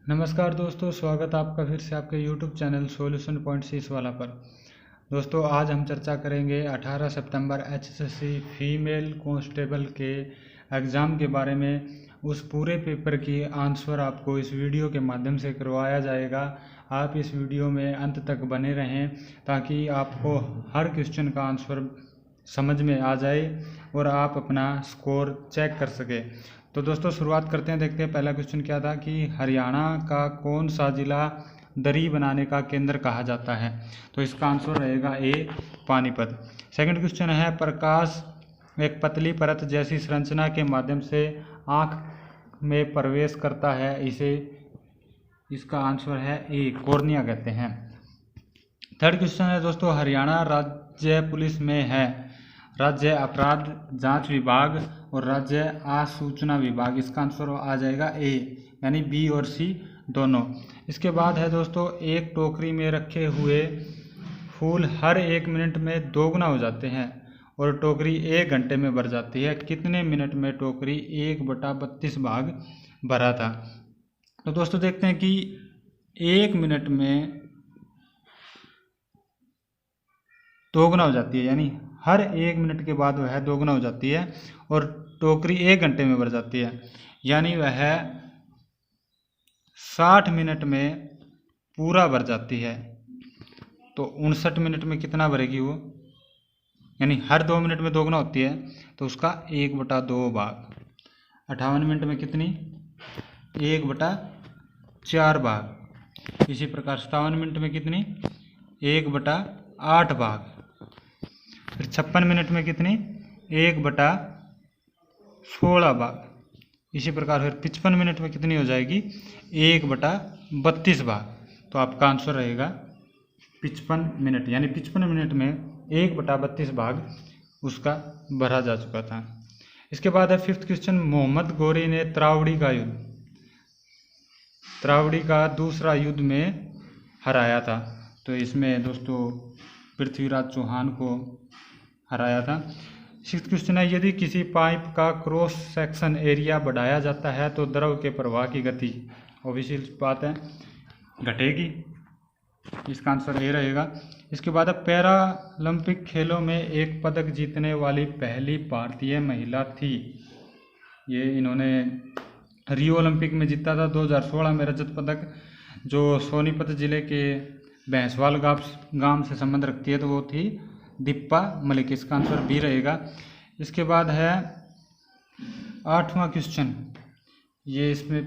नमस्कार दोस्तों, स्वागत आपका फिर से आपके YouTube चैनल सॉल्यूशन पॉइंट सीस वाला पर। दोस्तों आज हम चर्चा करेंगे 18 सितंबर HSC फीमेल कांस्टेबल के एग्ज़ाम के बारे में। उस पूरे पेपर की आंसर आपको इस वीडियो के माध्यम से करवाया जाएगा। आप इस वीडियो में अंत तक बने रहें ताकि आपको हर क्वेश्चन का आंसर समझ में आ जाए और आप अपना स्कोर चेक कर सकें। तो दोस्तों शुरुआत करते हैं, देखते हैं पहला क्वेश्चन क्या था कि हरियाणा का कौन सा जिला दरी बनाने का केंद्र कहा जाता है। तो इसका आंसर रहेगा ए, पानीपत। सेकंड क्वेश्चन है, प्रकाश एक पतली परत जैसी संरचना के माध्यम से आँख में प्रवेश करता है, इसका आंसर है ए, कॉर्निया कहते हैं। थर्ड क्वेश्चन है दोस्तों, हरियाणा राज्य पुलिस में है राज्य अपराध जांच विभाग और राज्य आसूचना विभाग। इसका आंसर आ जाएगा ए, यानी बी और सी दोनों। इसके बाद है दोस्तों, एक टोकरी में रखे हुए फूल हर 1 मिनट में दोगुना हो जाते हैं और टोकरी 1 घंटे में भर जाती है। कितने मिनट में टोकरी 1/32 भाग भरा था। तो दोस्तों देखते हैं कि 1 मिनट में दोगुना हो जाती है, यानी हर 1 मिनट के बाद वह दोगुना हो जाती है और टोकरी 1 घंटे में भर जाती है, यानी वह 60 मिनट में पूरा भर जाती है। तो 59 मिनट में कितना भरेगी वो, यानी हर 2 मिनट में दोगुना होती है तो उसका 1/2 भाग। 58 मिनट में कितनी, 1/4 भाग। इसी प्रकार 57 मिनट में कितनी, 1/8 भाग। फिर 56 मिनट में कितनी, 1/16 भाग। इसी प्रकार फिर 55 मिनट में कितनी हो जाएगी, 1/32 भाग। तो आपका आंसर रहेगा 55 मिनट, यानी 55 मिनट में 1/32 भाग उसका भरा जा चुका था। इसके बाद है फिफ्थ क्वेश्चन, मोहम्मद गौरी ने त्रावड़ी का दूसरा युद्ध में हराया था। तो इसमें दोस्तों पृथ्वीराज चौहान को हराया था। सिक्स्थ क्वेश्चन है, यदि किसी पाइप का क्रॉस सेक्शन एरिया बढ़ाया जाता है तो द्रव के प्रवाह की गति ऑब्वियसली बात है घटेगी। इसका आंसर ए रहेगा। इसके बाद पैरालंपिक खेलों में एक पदक जीतने वाली पहली भारतीय महिला थी। ये इन्होंने रियो ओलंपिक में जीता था 2016 में रजत पदक, जो सोनीपत जिले के भैंसवाल गांव से संबंध रखती है, तो वो थी दीपा मलिक। इसका आंसर बी रहेगा। इसके बाद है 8वां क्वेश्चन, ये इसमें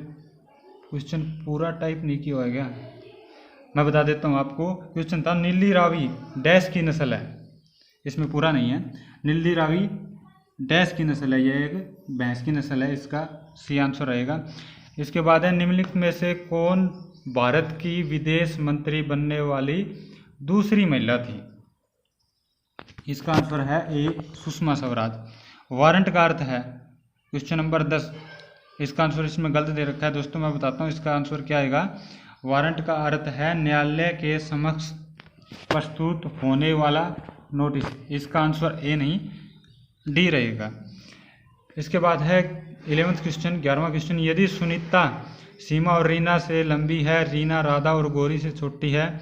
क्वेश्चन पूरा टाइप नहीं किया हुआ क्या, मैं बता देता हूँ आपको। क्वेश्चन था, नीली रावी डैश की नस्ल है। इसमें पूरा नहीं है, नीली रावी डैश की नस्ल है, यह एक भैंस की नस्ल है, इसका सी आंसर रहेगा। इसके बाद है, निम्नलिखित में से कौन भारत की विदेश मंत्री बनने वाली दूसरी महिला थी। इसका आंसर है ए, सुषमा स्वराज। वारंट का अर्थ है क्वेश्चन नंबर 10। इसका आंसर इसमें गलत दे रखा है दोस्तों, मैं बताता हूँ इसका आंसर क्या आएगा। वारंट का अर्थ है न्यायालय के समक्ष प्रस्तुत होने वाला नोटिस। इसका आंसर ए नहीं, डी रहेगा। इसके बाद है 11वां क्वेश्चन, 11वां क्वेश्चन, यदि सुनीता सीमा और रीना से लंबी है, रीना राधा और गौरी से छोटी है,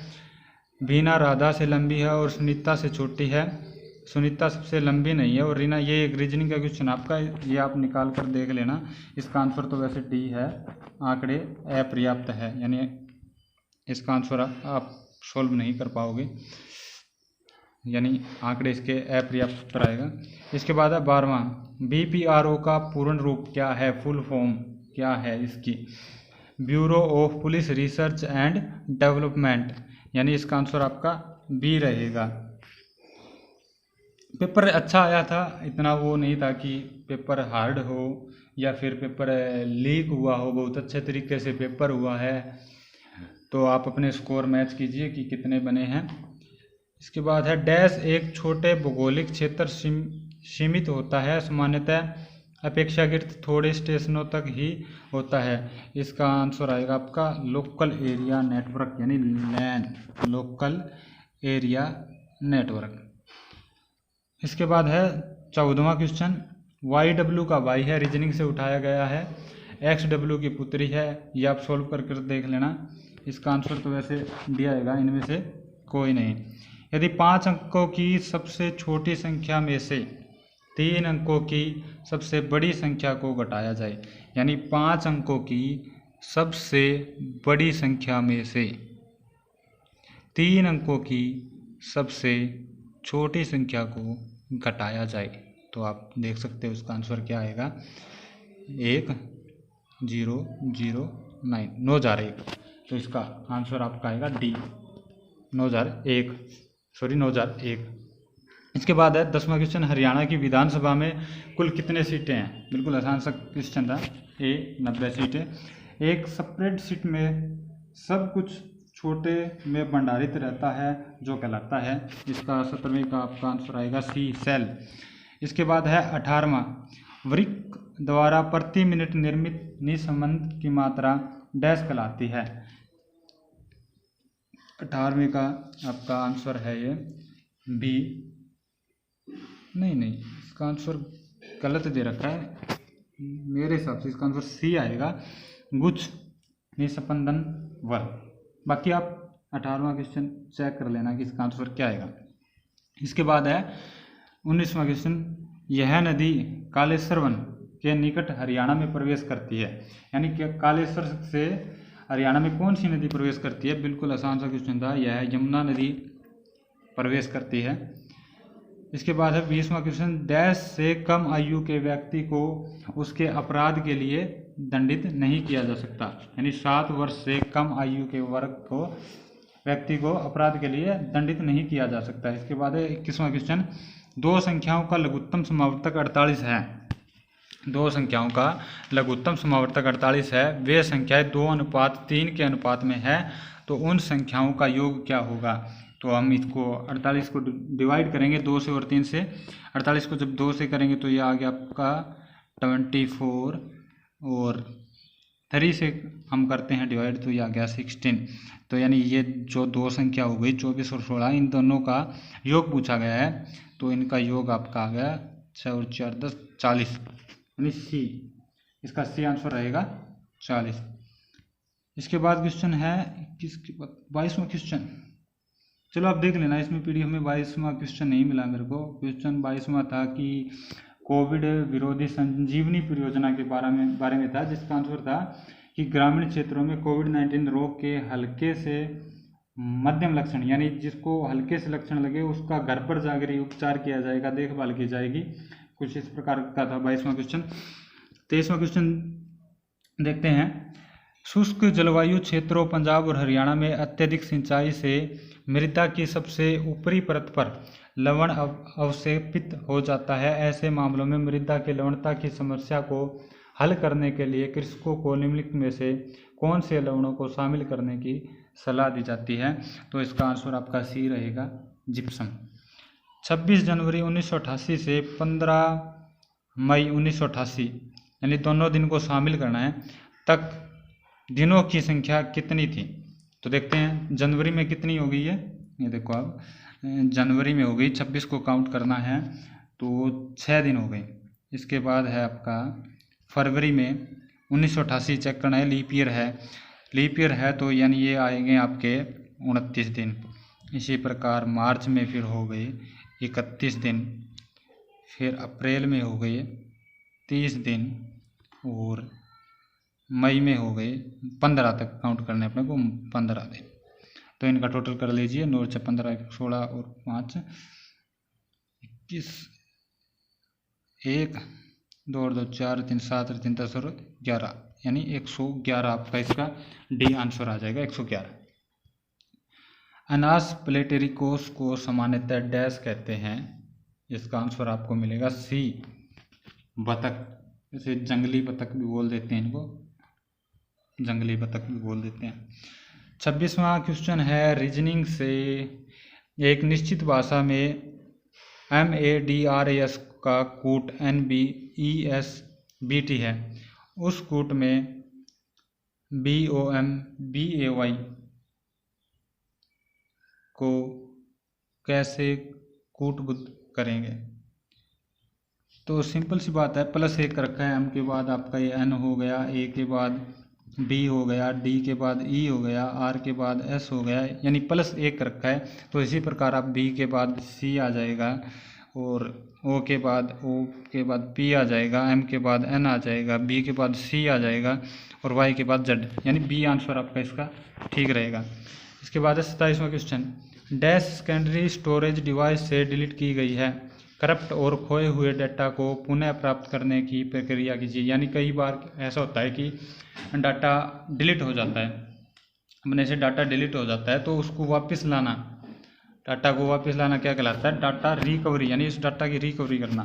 बीना राधा से लंबी है और सुनीता से छोटी है, सुनीता सबसे लंबी नहीं है और रीना, ये एक रीजनिंग का क्वेश्चन आपका, ये आप निकाल कर देख लेना। इसका आंसर तो वैसे डी है, आंकड़े अपर्याप्त है, यानी इसका आंसर आप सोल्व नहीं कर पाओगे, यानी आंकड़े इसके अपर्याप्त पर आएगा। इसके बाद है 12वां, BPRO का पूर्ण रूप क्या है, फुल फॉर्म क्या है इसकी, bureau of police research and development, यानी इसका आंसर आपका बी रहेगा। पेपर अच्छा आया था, इतना वो नहीं था कि पेपर हार्ड हो या फिर पेपर लीक हुआ हो, बहुत अच्छे तरीके से पेपर हुआ है। तो आप अपने स्कोर मैच कीजिए कि कितने बने हैं। इसके बाद है, डैश एक छोटे भौगोलिक क्षेत्र सीमित होता है, सामान्यतः अपेक्षाकृत थोड़े स्टेशनों तक ही होता है। इसका आंसर आएगा आपका लोकल एरिया नेटवर्क, यानी लैन, लोकल एरिया नेटवर्क। इसके बाद है 14वां क्वेश्चन, YW का Y है, रीजनिंग से उठाया गया है। XW की पुत्री है। ये आप सोल्व कर देख लेना। इसका आंसर तो वैसे दिया जाएगा, इनमें से कोई नहीं। यदि 5 अंकों की सबसे छोटी संख्या में से 3 अंकों की सबसे बड़ी संख्या को घटाया जाए, यानी 5 अंकों की सबसे बड़ी संख्या में से 3 अंकों की सबसे छोटी संख्या को घटाया जाए, तो आप देख सकते हो इसका आंसर क्या आएगा, 1009 9001। तो इसका आंसर आपका आएगा डी 9001। इसके बाद है 10वां क्वेश्चन, हरियाणा की विधानसभा में कुल कितने सीटें हैं। बिल्कुल आसान सा क्वेश्चन था। 90 सीटें। एक स्प्रेडशीट में सब कुछ छोटे में भंडारित रहता है जो कहलाता है। इसका 17वें का आपका आंसर आएगा सी सेल। इसके बाद है 18वां, वृक्क द्वारा प्रति मिनट निर्मित निस्पंदन की मात्रा डैश कहलाती है। 18वें का आपका आंसर है ये बी, नहीं इसका आंसर गलत दे रखा है मेरे हिसाब से। इसका आंसर सी आएगा, गुच्छ निस्पंदन बल। बाकी आप 18वां क्वेश्चन चेक कर लेना कि इसका आंसर क्या आएगा। इसके बाद है 19वां क्वेश्चन, यह नदी कालेश्वर वन के निकट हरियाणा में प्रवेश करती है, यानी कि कालेश्वर से हरियाणा में कौन सी नदी प्रवेश करती है। बिल्कुल आसान सा क्वेश्चन था। यह यमुना नदी प्रवेश करती है। इसके बाद है 20वां क्वेश्चन, डैश से कम आयु के व्यक्ति को उसके अपराध के लिए दंडित नहीं किया जा सकता, यानी 7 वर्ष से कम आयु के वर्ग को व्यक्ति को अपराध के लिए दंडित नहीं किया जा सकता। इसके बाद है 21वां क्वेश्चन, दो संख्याओं का लघुत्तम समावर्तक 48 है। दो संख्याओं का लघुत्तम समावर्तक 48 है, वे संख्याएं 2:3 के अनुपात में है, तो उन संख्याओं का योग क्या होगा। तो हम इसको 48 को डिवाइड करेंगे 2 से और 3 से। 48 को जब 2 से करेंगे तो ये आ गया आपका 24, और 3 से हम करते हैं डिवाइड तो ये आ गया 16। तो यानी ये जो दो संख्या हो गई 24 और 16, इन दोनों का योग पूछा गया है, तो इनका योग आपका आ गया 6 और 4 10 40, यानी सी, इसका सी आंसर रहेगा 40। इसके बाद क्वेश्चन है 22वां क्वेश्चन। चलो आप देख लेना, इसमें पीडीएफ में 22वां क्वेश्चन नहीं मिला मेरे को। क्वेश्चन 22वां था कि कोविड विरोधी संजीवनी परियोजना के बारे में था, जिसका आंसर था कि ग्रामीण क्षेत्रों में कोविड-19 रोग के हल्के से मध्यम लक्षण, यानी जिसको हल्के से लक्षण लगे उसका घर पर जाकर ही उपचार किया जाएगा, देखभाल की जाएगी। कुछ इस प्रकार का था 22वां क्वेश्चन। 23वां क्वेश्चन देखते हैं, शुष्क जलवायु क्षेत्रों पंजाब और हरियाणा में अत्यधिक सिंचाई से मृदा की सबसे ऊपरी परत पर लवण अवशेषित हो जाता है। ऐसे मामलों में मृदा की लवणता की समस्या को हल करने के लिए कृषकों को निम्नलिखित में से कौन से लवणों को शामिल करने की सलाह दी जाती है। तो इसका आंसर आपका सी रहेगा, जिप्सम। 26 जनवरी 1988 से 15 मई 1988, यानी दोनों दिन को शामिल करना है, तक दिनों की संख्या कितनी थी। तो देखते हैं जनवरी में कितनी हो गई है। ये देखो अब जनवरी में हो गई, 26 को काउंट करना है तो 6 दिन हो गए। इसके बाद है आपका फरवरी में 1988 चेक करना है, लीप ईयर है तो यानी ये आएंगे आपके 29 दिन। इसी प्रकार मार्च में फिर हो गए 31 दिन, फिर अप्रैल में हो गए 30 दिन, और मई में हो गए 15 तक काउंट करने अपने को 15 दिन। तो इनका टोटल कर लीजिए, 9 से 15 16 और 5 21, 1 2 और 2 4 3 7 और 3 10 और 11, यानी 111 आपका इसका डी आंसर आ जाएगा, 111। अनास प्लेटेरिकोस को सामान्यतः डैश कहते हैं। इसका आंसर आपको मिलेगा सी, बतख। जैसे जंगली बतख भी बोल देते हैं इनको, जंगली बतख भी बोल देते हैं। 26वां क्वेश्चन है, रीजनिंग से एक निश्चित भाषा में MADRAS का कूट NBESBT है, उस कूट में BOMBAY को कैसे कूटबद्ध करेंगे। तो सिंपल सी बात है, प्लस एक रखा है, एम के बाद आपका ये एन हो गया, ए के बाद बी हो गया, डी के बाद ई हो गया, आर के बाद एस हो गया, यानी प्लस एक रखा है। तो इसी प्रकार आप बी के बाद सी आ जाएगा, और ओ के बाद पी आ जाएगा, एम के बाद एन आ जाएगा, बी के बाद सी आ जाएगा, और वाई के बाद जेड, यानी बी आंसर आपका इसका ठीक रहेगा। इसके बाद है 27वां question, dash secondary storage device से डिलीट की गई है, करप्ट और खोए हुए डाटा को पुनः प्राप्त करने की प्रक्रिया कीजिए। यानी कई बार ऐसा होता है कि डाटा डिलीट हो जाता है, अपने से डाटा डिलीट हो जाता है, तो उसको वापस लाना, डाटा को वापस लाना क्या कहलाता है, डाटा रिकवरी, यानी इस डाटा की रिकवरी करना।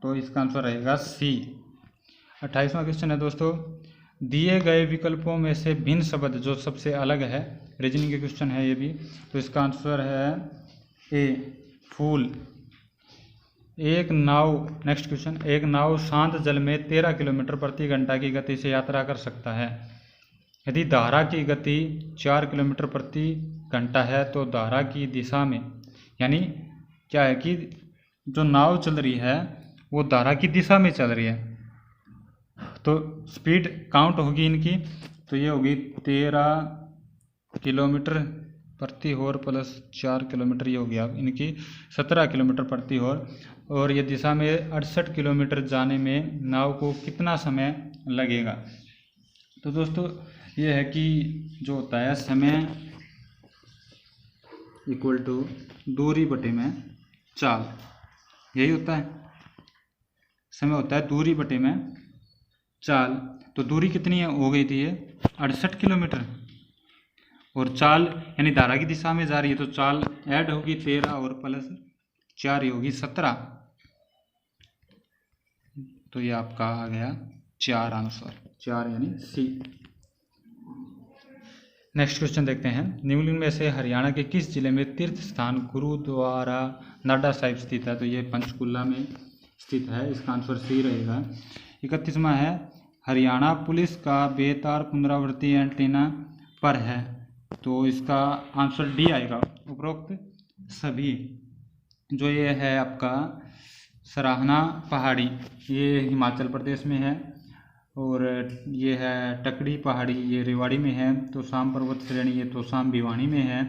तो इसका आंसर रहेगा सी। 28वां क्वेश्चन है दोस्तों, दिए गए विकल्पों में से भिन्न शब्द जो सबसे अलग है, रीजनिंग के क्वेश्चन है ये भी, तो इसका आंसर है ए फूल। एक नाव, नेक्स्ट क्वेश्चन, एक नाव शांत जल में 13 किलोमीटर प्रति घंटा की गति से यात्रा कर सकता है। यदि धारा की गति 4 किलोमीटर प्रति घंटा है तो धारा की दिशा में, यानी क्या है कि जो नाव चल रही है वो धारा की दिशा में चल रही है, तो स्पीड काउंट होगी इनकी, तो ये होगी 13 किलोमीटर प्रति हॉर प्लस 4 किलोमीटर, ये हो गया इनकी 17 किलोमीटर प्रति हॉर, और ये दिशा में 68 किलोमीटर जाने में नाव को कितना समय लगेगा। तो दोस्तों ये है कि जो होता है समय इक्वल टू दूरी बटे में चाल, यही होता है, समय होता है दूरी बटे में चाल। तो दूरी कितनी है हो गई थी ये 68 किलोमीटर, और चाल यानी धारा की दिशा में जा रही है, तो चाल ऐड होगी 13 और प्लस 4 ही होगी 17, तो ये आपका आ गया 4 आंसर, 4 यानी सी। नेक्स्ट क्वेश्चन देखते हैं, निम्नलिखित में से हरियाणा के किस जिले में तीर्थ स्थान गुरुद्वारा नाडा साहिब स्थित है। तो ये पंचकुला में स्थित है, इसका आंसर सी रहेगा। 31वां है, हरियाणा पुलिस का बेतार पुनरावृत्ति एंटीना पर है, तो इसका आंसर डी आएगा। उपरोक्त सभी, जो ये है आपका सराहना पहाड़ी, ये हिमाचल प्रदेश में है, और ये है टकड़ी पहाड़ी, ये रेवाड़ी में है, तो शाम पर्वत श्रेणी ये तो शाम भिवानी में है,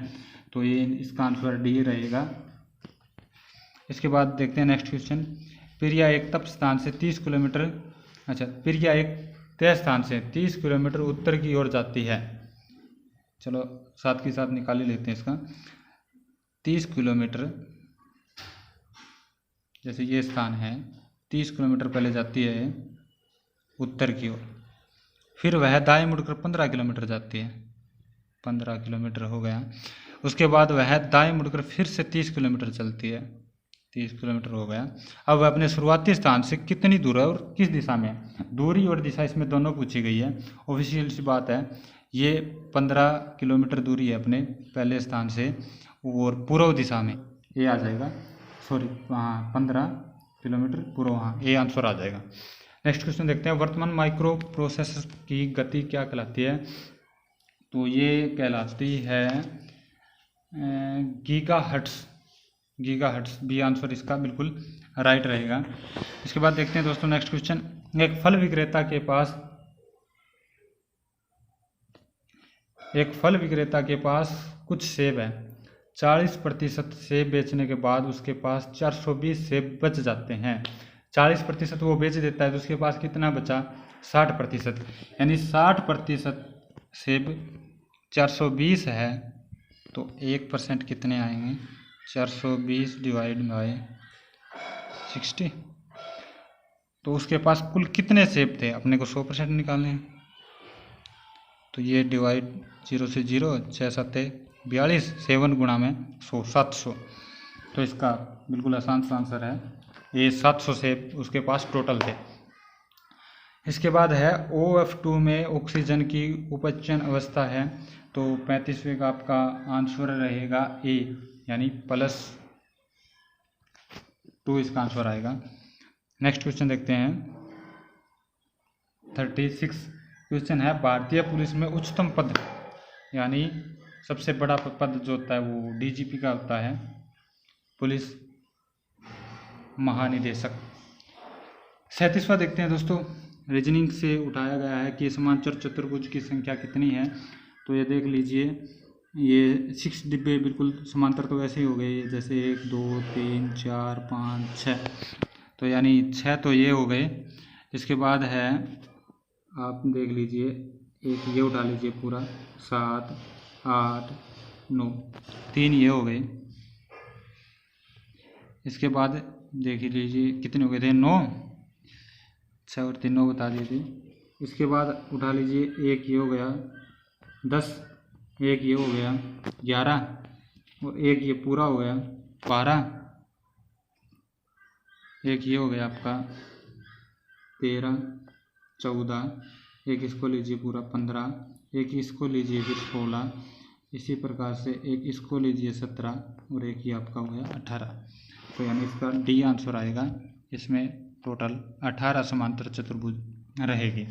तो ये इसका आंसर डी रहेगा। इसके बाद देखते हैं नेक्स्ट क्वेश्चन, पिरिया एक तप स्थान से 30 किलोमीटर, अच्छा पिरिया एक तय स्थान से 30 किलोमीटर उत्तर की ओर जाती है। चलो साथ के साथ निकाल ही लेते हैं इसका। 30 किलोमीटर, जैसे ये स्थान है 30 किलोमीटर पहले जाती है उत्तर की ओर, फिर वह दाएं मुड़कर 15 किलोमीटर जाती है, 15 किलोमीटर हो गया। उसके बाद वह दाएं मुड़कर फिर से 30 किलोमीटर चलती है, 30 किलोमीटर हो गया। अब वह अपने शुरुआती स्थान से कितनी दूर है और किस दिशा में है, दूरी और दिशा इसमें दोनों पूछी गई है। ऑफिशियल सी बात है, ये 15 किलोमीटर दूरी है अपने पहले स्थान से, और पूर्व दिशा में ये आ जाएगा, सॉरी हाँ 15 किलोमीटर पूर्व, हाँ ये आंसर आ जाएगा। नेक्स्ट क्वेश्चन देखते हैं, वर्तमान माइक्रो प्रोसेसर की गति क्या कहलाती है। तो ये कहलाती है गीगाहर्ट्ज, गीगाहर्ट्ज, बी आंसर इसका बिल्कुल राइट रहेगा। इसके बाद देखते हैं दोस्तों नेक्स्ट क्वेश्चन, एक फल विक्रेता के पास कुछ सेब है, 40% सेब बेचने के बाद उसके पास 420 सेब बच जाते हैं। 40% वो बेच देता है, तो उसके पास कितना बचा, 60%, यानी 60% सेब 420 है, तो 1% कितने आएंगे, 420 डिवाइड बाय 60, तो उसके पास कुल कितने सेब थे, अपने को 100% निकालने हैं। तो ये डिवाइड 0 से 0, 6 7 42, 7 गुणा में 100, 700, तो इसका बिल्कुल आसान सा आंसर है, ये 700 सेब उसके पास टोटल थे। इसके बाद है OF2 में ऑक्सीजन की उपचयन अवस्था है, तो 35वें का आपका आंसर रहेगा ए, यानी +2 इसका आंसर आएगा। नेक्स्ट क्वेश्चन देखते हैं, 36 क्वेश्चन है, भारतीय पुलिस में उच्चतम पद यानी सबसे बड़ा पद जो होता है वो DGP का होता है, पुलिस महानिदेशक। 37वां देखते हैं दोस्तों, रीजनिंग से उठाया गया है कि समांतर चतुर्भुज की संख्या कितनी है। तो ये देख लीजिए, ये 6 डिब्बे बिल्कुल समांतर तो वैसे ही हो गए, जैसे 1 2 3 4 5 6, तो यानी 6 तो ये हो गए। इसके बाद है, आप देख लीजिए, एक ये उठा लीजिए पूरा, 7 8 9, 3 ये हो गए। इसके बाद देख लीजिए कितने हो गए थे, 9, 6 और 3 9 बता दिए थे। इसके बाद उठा लीजिए, एक ये हो गया 10, एक ये हो गया 11, और एक ये पूरा हो गया 12, एक ये हो गया आपका 13 14, एक इसको लीजिए पूरा 15, एक इसको लीजिए फिर 16, इसी प्रकार से एक इसको लीजिए 17, और एक ये आपका हो गया 18। तो यानी इसका डी आंसर आएगा। इसमें टोटल 18 समांतर चतुर्भुज रहेगी।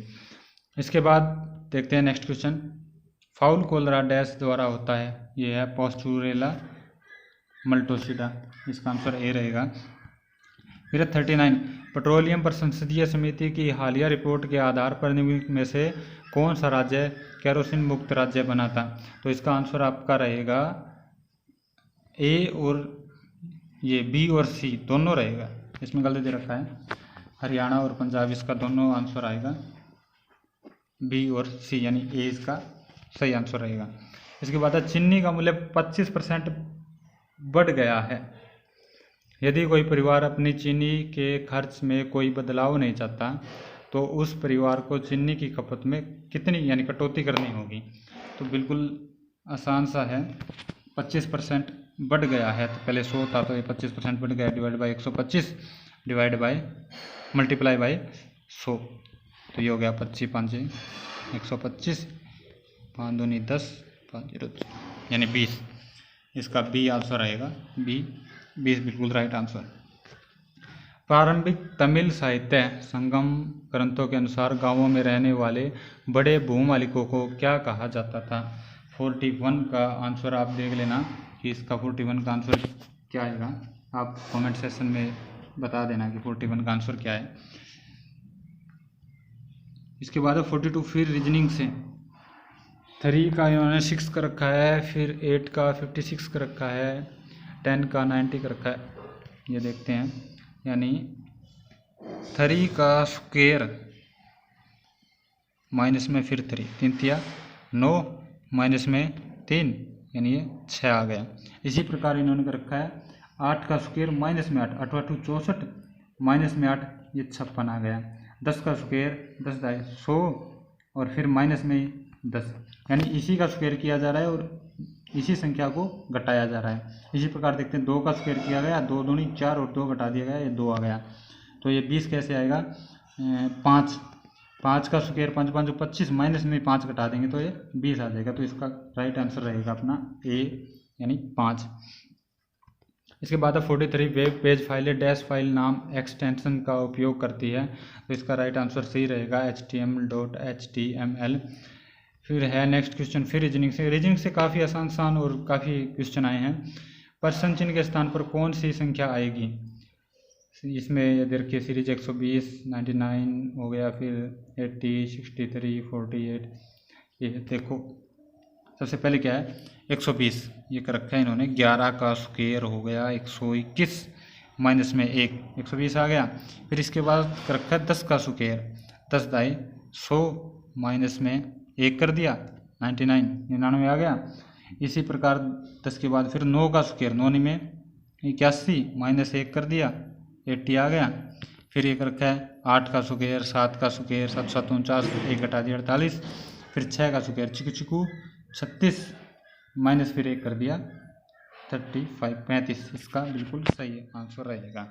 इसके बाद देखते हैं next question, fowl cholera dash द्वारा होता है। ये है पोस्टुरेला मल्टोसिडा, इसका आंसर ए रहेगा। फिर 39, पेट्रोलियम पर संसदीय समिति की हालिया रिपोर्ट के आधार पर निम्नलिखित में से कौन सा राज्य केरोसिन मुक्त राज्य बना था। तो इसका आंसर आपका रहेगा ए, और ये बी और सी दोनों रहेगा। इसमें गलती दे रखा है, हरियाणा और पंजाब, इसका दोनों आंसर आएगा बी और सी, यानी ए इसका सही आंसर रहेगा। इसके बाद चीनी का मूल्य 25% बढ़ गया है। यदि कोई परिवार अपनी चीनी के खर्च में कोई बदलाव नहीं चाहता तो उस परिवार को चीनी की खपत में कितनी यानी कटौती करनी होगी। तो बिल्कुल आसान सा है, 25% बढ़ गया है, तो पहले 100 था तो ये 25% बढ़ गया, divide by 125 divide by multiply by 100, तो ये हो गया 25 5 125, 5 दूनी 10, 5 0 यानी 20। इसका बी आंसर रहेगा, बी 20 बिल्कुल राइट आंसर। प्रारंभिक तमिल साहित्य संगम ग्रंथों के अनुसार गांवों में रहने वाले बड़े भूमालिकों को क्या कहा जाता था। 41 का आंसर आप देख लेना कि इसका 41 का आंसर क्या आएगा। आप कमेंट सेक्शन में बता देना कि 41 का आंसर क्या है। इसके बाद 42, फिर रीजनिंग से 3 का इन्होंने 6 का रखा है, फिर 8 का 56 का रखा है, 10 का 90 का रखा है। ये देखते हैं, यानी 3 का स्क्वायर माइनस में फिर 3 3 तिया 9, माइनस में 3 यानी ये 6 आ गया। इसी प्रकार इन्होंने कर रखा है 8 का स्क्वायर माइनस में 8, 8 8 64, माइनस में 8 ये 56 आ गया। 10 का स्क्वायर 10 दाई 100, और फिर माइनस में 10, यानी इसी का स्क्वायर किया जा रहा है और इसी संख्या को घटाया जा रहा है। इसी प्रकार देखते हैं 2 का स्क्वायर किया गया, 2 दूनी 4 और 2 घटा दिया गया, ये 2 आ गया। तो ये 20 कैसे आएगा, 5 का स्क्वायर 5 5 25, माइनस में 5 घटा देंगे तो ये 20 आ जाएगा। तो इसका राइट आंसर रहेगा अपना ए यानी 5। इसके बाद 43, वेब पेज फाइलें डैश फाइल नाम एक्सटेंशन का उपयोग करती है। तो इसका राइट आंसर सही रहेगा html.html। फिर है नेक्स्ट क्वेश्चन, फिर रीजनिंग से काफ़ी आसान और काफ़ी क्वेश्चन आए हैं। पर्सन चिन्ह के स्थान पर कौन सी संख्या आएगी। इसमें ये देखिए सीरीज 120, 99 हो गया, फिर 80, 63, 48। ये देखो सबसे पहले क्या है 120, ये कर रखा है इन्होंने। 11 का स्क्वायर हो गया 121, माइनस में 1, 120 आ गया। फिर इसके बाद कर रखा है 10 का स्क्वायर 10 दाई 100, माइनस में 1 कर दिया 99 99 आ गया। इसी प्रकार 10 के बाद फिर 9 का स्क्वायर 9 में 81, माइनस 1 कर दिया 80 आ गया। फिर ये कर रखा है 8 का स्क्वायर 7 का स्क्वायर 7 7 49, 1 घटा दिया 48। फिर 6 का स्क्वायर चिकू चिकू 36, माइनस फिर 1 कर दिया 35 35। इसका बिल्कुल सही आंसर रहेगा।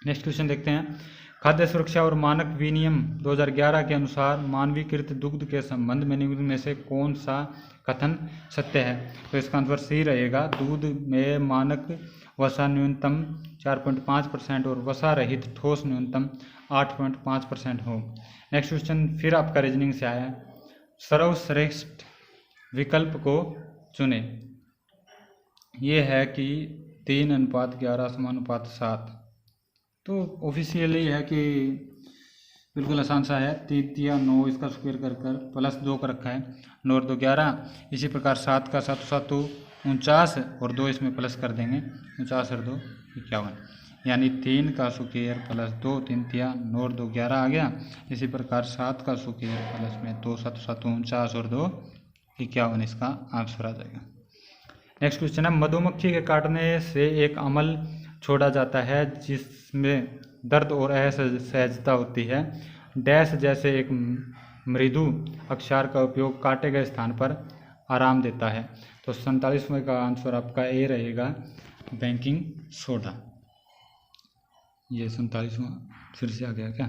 नेक्स्ट क्वेश्चन देखते हैं, खाद्य सुरक्षा और मानक विनियम 2011 के अनुसार मानवीकृत दुग्ध के संबंध में निम्न में से कौन सा कथन सत्य है। तो इसका आंसर सही रहेगा, दूध में मानक वसा न्यूनतम 4.5% और वसा रहित ठोस न्यूनतम 8.5% हो। नेक्स्ट क्वेश्चन फिर आपका रीजनिंग से आया है, सर्वश्रेष्ठ विकल्प को चुने। ये है कि 3:11 = 7। तो ऑफिशियली है कि बिल्कुल आसान सा है। 3 तिया 9 इसका स्क्वायर कर कर प्लस 2 का रखा है, 9 और 2 11। इसी प्रकार 7 का 7 7 49 और 2 इसमें प्लस कर देंगे, 49 और 2 51, यानी 3 का स्क्वायर प्लस 2, 3 तिया 9 और 2 11 आ गया। इसी प्रकार 7 का स्क्वायर प्लस में 2 7 7 49 और 2 51 इसका आंसर आ जाएगा। नेक्स्ट क्वेश्चन है, मधुमक्खी के काटने से एक अमल छोड़ा जाता है जिसमें दर्द और असहजता होती है। डैश जैसे एक मृदु अक्षर का उपयोग काटे गए स्थान पर आराम देता है। तो 47वें का आंसर आपका ए रहेगा, बेकिंग सोडा। ये 47वां फिर से आ गया क्या?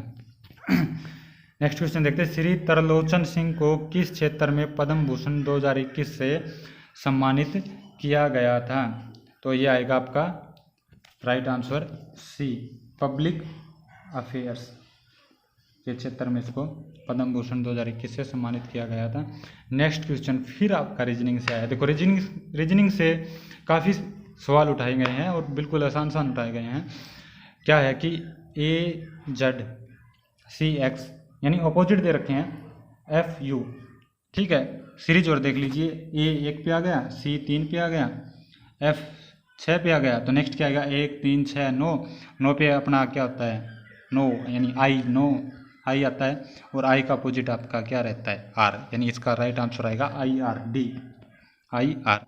नेक्स्ट क्वेश्चन देखते हैं, श्री तरलोचन सिंह को किस क्षेत्र में पद्म भूषण 2021 से सम्मानित किया गया था? तो ये आएगा आपका right answer C, public affairs के क्षेत्र में इसको पद्म भूषण 2021 से सम्मानित किया गया था। नेक्स्ट क्वेश्चन फिर आपका रीजनिंग से आया। देखो रीजनिंग से काफ़ी सवाल उठाए गए हैं और बिल्कुल आसान उठाए गए हैं। क्या है कि AZCX यानी अपोजिट दे रखे हैं FU, ठीक है। सीरीज और देख लीजिए, A 1 पे आ गया, C 3 पे आ गया, F 6 पे आ गया। तो नेक्स्ट क्या आएगा? 1 3 6 9, 9 पे अपना क्या होता है? 9 यानी आई आता है और आई का अपोजिट आपका क्या रहता है? R, यानी इसका राइट आंसर आएगा IR।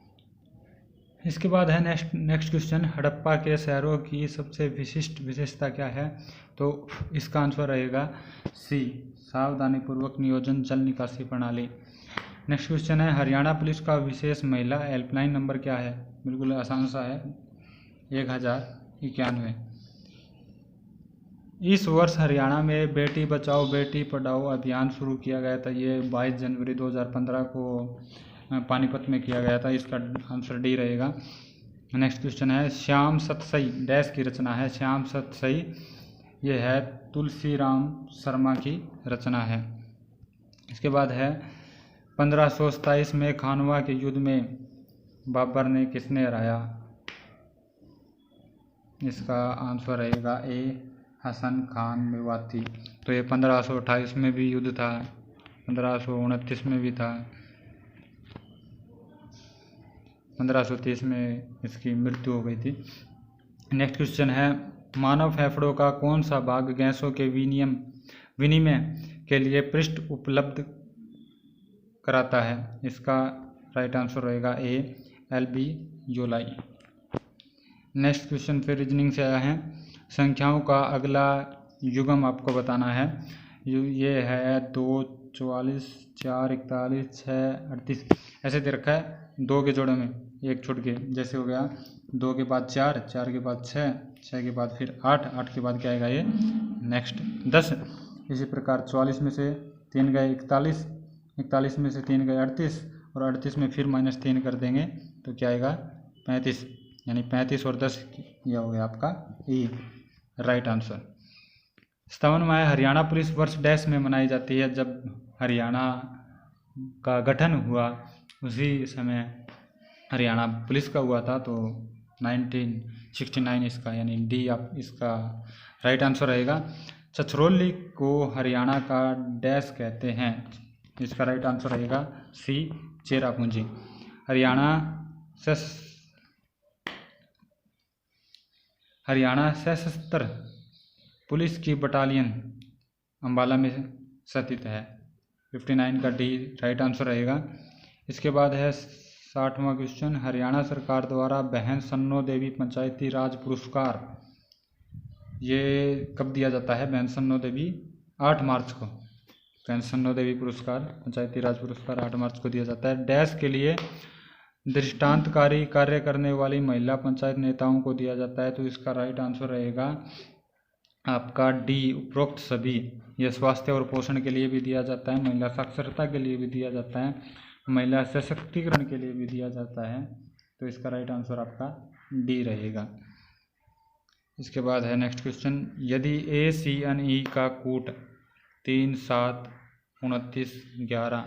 इसके बाद है नेक्स्ट क्वेश्चन, हड़प्पा के शहरों की सबसे विशिष्ट विशेषता क्या है? तो इसका आंसर रहेगा सी, सावधानीपूर्वक नियोजन जल निकासी प्रणाली। नेक्स्ट क्वेश्चन है, हरियाणा पुलिस का विशेष महिला हेल्पलाइन नंबर क्या है? बिल्कुल आसान सा है, 1091। इस वर्ष हरियाणा में बेटी बचाओ बेटी पढ़ाओ अभियान शुरू किया गया था। ये 22 जनवरी 2015 को पानीपत में किया गया था। इसका आंसर डी रहेगा। नेक्स्ट क्वेश्चन है, श्याम सतसई डैश की रचना है? श्याम सतसई ये है तुलसीराम शर्मा की रचना है। इसके बाद है, 1527 में खानवा के युद्ध में बाबर ने किसने हराया? इसका आंसर रहेगा ए, हसन खान मेवाती। तो ये 1528 में भी युद्ध था, 1529 में भी था, 1530 में इसकी मृत्यु हो गई थी। नेक्स्ट क्वेश्चन है, मानव फेफड़ों का कौन सा भाग गैसों के विनिमय के लिए पृष्ठ उपलब्ध कराता है? इसका राइट आंसर रहेगा ए, एल्वियोलाई। नेक्स्ट क्वेश्चन फिर रीजनिंग से आया है, संख्याओं का अगला युग्म आपको बताना है। ये है 2 44 4 41 6 38, ऐसे दे रखा है 2 के जोड़े में एक छूट के, जैसे हो गया 2 के बाद 4, 4 के बाद 6, 6 के बाद फिर 8, 8 के बाद क्या आएगा? ये नेक्स्ट 10। इसी प्रकार 44 में से 3 गए 41, 41 में से 3 गए 38 और 38 में फिर -3 कर देंगे तो क्या आएगा? 35, यानी 35 और 10 यह हो गया आपका ई, राइट आंसर। 57वां है, हरियाणा पुलिस वर्ष डैश में मनाई जाती है? जब हरियाणा का गठन हुआ उसी समय हरियाणा पुलिस का हुआ था, तो 1969 इसका, यानी डी आप इसका राइट आंसर रहेगा। छछरौली को हरियाणा का डैश कहते हैं? इसका राइट आंसर रहेगा सी, चेरापूंजी। हरियाणा सशस्त्र पुलिस की बटालियन अंबाला में स्थित है। 59 का डी राइट आंसर रहेगा। इसके बाद है 60वां क्वेश्चन, हरियाणा सरकार द्वारा बहन सन्नो देवी पंचायती राज पुरस्कार ये कब दिया जाता है? बहन सन्नो देवी 8 मार्च को, बहन सन्नो देवी पुरस्कार पंचायती राज पुरस्कार 8 मार्च को दिया जाता है। डैश के लिए दृष्टांतकारी कार्य करने वाली महिला पंचायत नेताओं को दिया जाता है? तो इसका राइट आंसर रहेगा आपका डी, उपरोक्त सभी। यह स्वास्थ्य और पोषण के लिए भी दिया जाता है, महिला साक्षरता के लिए भी दिया जाता है, महिला सशक्तिकरण के लिए भी दिया जाता है। तो इसका राइट आंसर आपका डी रहेगा। इसके बाद है नेक्स्ट क्वेश्चन, यदि ACNE का कूट 3 7 29 11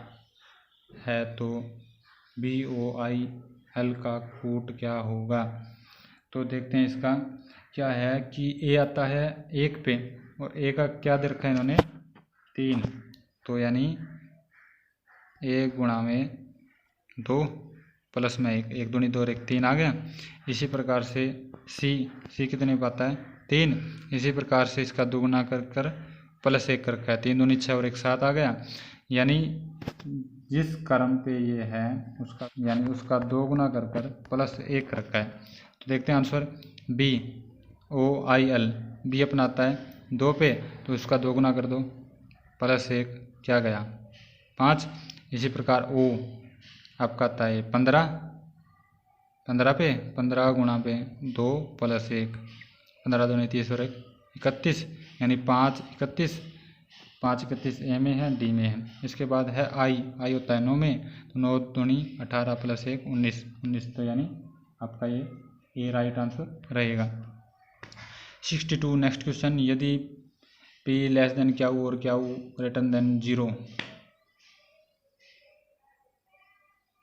है तो BOIL का कूट क्या होगा? तो देखते हैं इसका क्या है कि ए आता है 1 पे और ए का क्या दे रखा है इन्होंने? 3, तो यानी 1 गुणा में 2 प्लस में 1, 1 दूनी 2 और 1 3 आ गया। इसी प्रकार से सी कितने पाता है 3, इसी प्रकार से इसका दोगुना कर प्लस 1 कर रखा है, 3 दूनी 6 और 1 7 आ गया। यानी जिस क्रम पे ये है उसका यानी उसका दोगुना कर प्लस 1 कर रखा है। तो देखते हैं आंसर BOIL, बी अपना आता है 2 पे, तो इसका दोगुना कर दो प्लस 1 क्या गया 5। इसी प्रकार O आपका आता है 15 पे 15 गुणा पे 2 प्लस 1, 15 दूनी 30 और 1 31, यानी 5 31 ए में है, डी में है। इसके बाद है आई होता है 9 में, तो 9 दूनी 18 प्लस 1 19, तो यानी आपका ये ए राइट आंसर रहेगा। 62 नेक्स्ट क्वेश्चन, यदि P लेस देन क्या हो और क्या हो ग्रेटर देन 0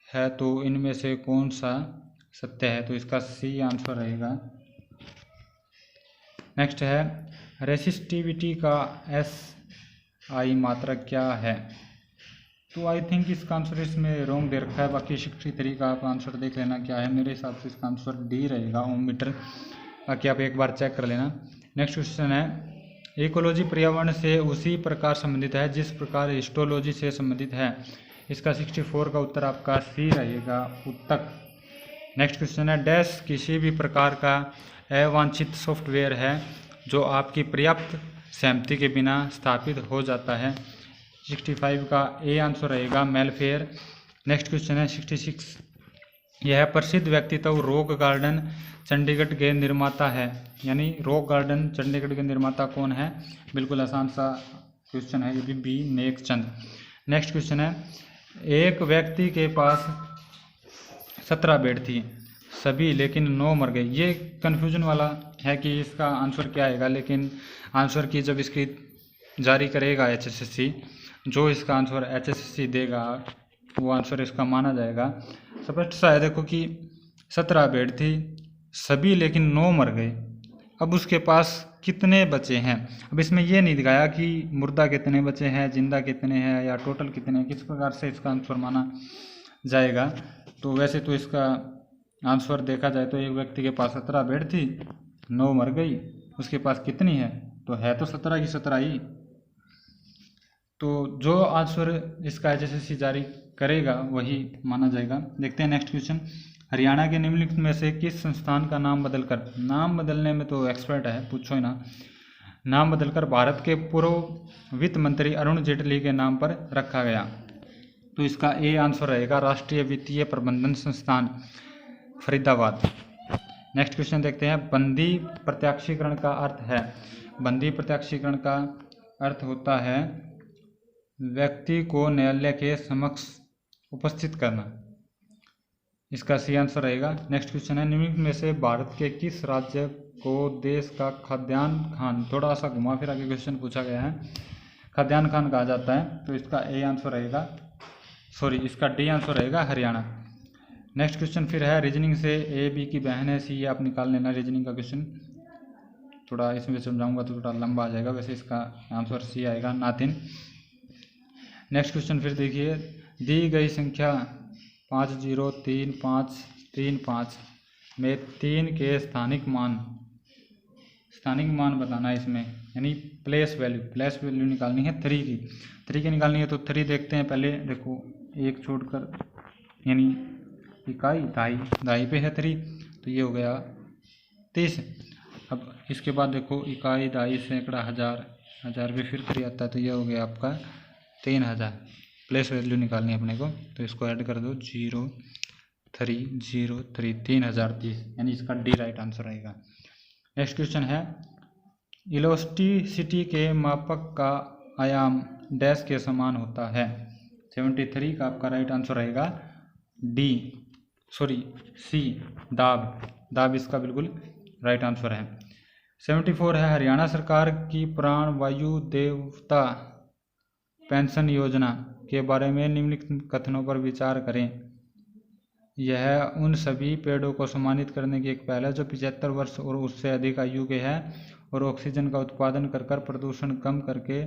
है तो इनमें से कौन सा सत्य है, तो इसका सी आंसर रहेगा। नेक्स्ट है रेसिस्टिविटी का SI मात्रक क्या है, तो आई थिंक इसका आंसर इसमें रॉन्ग दे रखा है, बाकी 63 का आप आंसर देख लेना क्या है। मेरे हिसाब से इसका आंसर डी रहेगा, ओम मीटर, बाकी आप एक बार चेक कर लेना। नेक्स्ट क्वेश्चन है इकोलॉजी पर्यावरण से उसी प्रकार संबंधित है जिस प्रकार हिस्टोलॉजी से संबंधित है, इसका 64 का उत्तर आपका सी रहेगा, उत्तक। नेक्स्ट क्वेश्चन है डैश किसी भी प्रकार का अवांछित सॉफ्टवेयर है जो आपकी पर्याप्त सहमति के बिना स्थापित हो जाता है, 65 का ए आंसर रहेगा, मेलफेयर। नेक्स्ट क्वेश्चन है 66, यह प्रसिद्ध व्यक्तित्व रॉक गार्डन चंडीगढ़ के निर्माता है, यानी रॉक गार्डन चंडीगढ़ के निर्माता कौन है, बिल्कुल आसान सा क्वेश्चन है ये भी, बी नेकचंद। नेक्स्ट क्वेश्चन है एक व्यक्ति के पास 17 बेड थी सभी लेकिन 9 मर गए, ये कन्फ्यूजन वाला है कि इसका आंसर क्या आएगा, लेकिन आंसर की जब इसकी जारी करेगा HSSC, जो इसका आंसर HSSC देगा वो आंसर इसका माना जाएगा। स्पष्ट सा है देखो कि 17 बेड थी सभी लेकिन 9 मर गए, अब उसके पास कितने बचे हैं। अब इसमें ये नहीं दिखाया कि मुर्दा कितने बचे हैं, जिंदा कितने हैं, या टोटल कितने हैं, किस प्रकार से इसका आंसर माना जाएगा। तो वैसे तो इसका आंसर देखा जाए तो एक व्यक्ति के पास 17 बेड थी 9 मर गई, उसके पास कितनी है, तो है तो 17 की 17 ही, तो जो आंसर इसका HSSC जारी करेगा वही माना जाएगा। देखते हैं नेक्स्ट क्वेश्चन, हरियाणा के निम्नलिखित में से किस संस्थान का नाम बदलकर, नाम बदलने में तो एक्सपर्ट है पूछो ही ना, नाम बदलकर भारत के पूर्व वित्त मंत्री अरुण जेटली के नाम पर रखा गया, तो इसका ए आंसर रहेगा, राष्ट्रीय वित्तीय प्रबंधन संस्थान फरीदाबाद। नेक्स्ट क्वेश्चन देखते हैं, बंदी प्रत्याक्षीकरण का अर्थ है, बंदी प्रत्याक्षीकरण का अर्थ होता है व्यक्ति को न्यायालय के समक्ष उपस्थित करना, इसका सी आंसर रहेगा। नेक्स्ट क्वेश्चन है निम्नलिखित में से भारत के किस राज्य को देश का खाद्यान्न खान, थोड़ा सा घुमा फिरा के क्वेश्चन पूछा गया है, खाद्यान्न खान कहा जाता है, तो इसका ए आंसर रहेगा, इसका डी आंसर रहेगा हरियाणा। नेक्स्ट क्वेश्चन फिर है रीजनिंग से, ए बी की बहन है सी, आप निकाल लेना रीजनिंग का क्वेश्चन, थोड़ा इसमें समझाऊंगा तो थोड़ा लंबा आ जाएगा, वैसे इसका आंसर सी आएगा, नातिन। नेक्स्ट क्वेश्चन फिर देखिए, दी गई संख्या 503535 में 3 के स्थानिक मान बताना है इसमें, यानी प्लेस वैल्यू निकालनी है 3 की निकालनी है, तो 3 देखते हैं पहले, देखो एक छोड़कर यानी इकाई दाई पे है 3, तो ये हो गया 30। अब इसके बाद देखो इकाई दाई सैकड़ा हजार पे फिर 3 आता है, तो ये हो गया आपका 3000, प्लेस वैल्यू निकालनी है अपने को, तो इसको ऐड कर दो 0 3 0 3 3030, यानी इसका डी राइट आंसर रहेगा। नेक्स्ट क्वेश्चन है इलास्टिसिटी के मापक का आयाम डैश के समान होता है, 73 का आपका राइट आंसर रहेगा, सी दाब इसका बिल्कुल राइट आंसर है। 74 है हरियाणा सरकार की प्राण वायु देवता पेंशन योजना के बारे में निम्नलिखित कथनों पर विचार करें, यह उन सभी पेड़ों को सम्मानित करने की एक पहल है जो 75 वर्ष और उससे अधिक आयु के हैं और ऑक्सीजन का उत्पादन कर प्रदूषण कम करके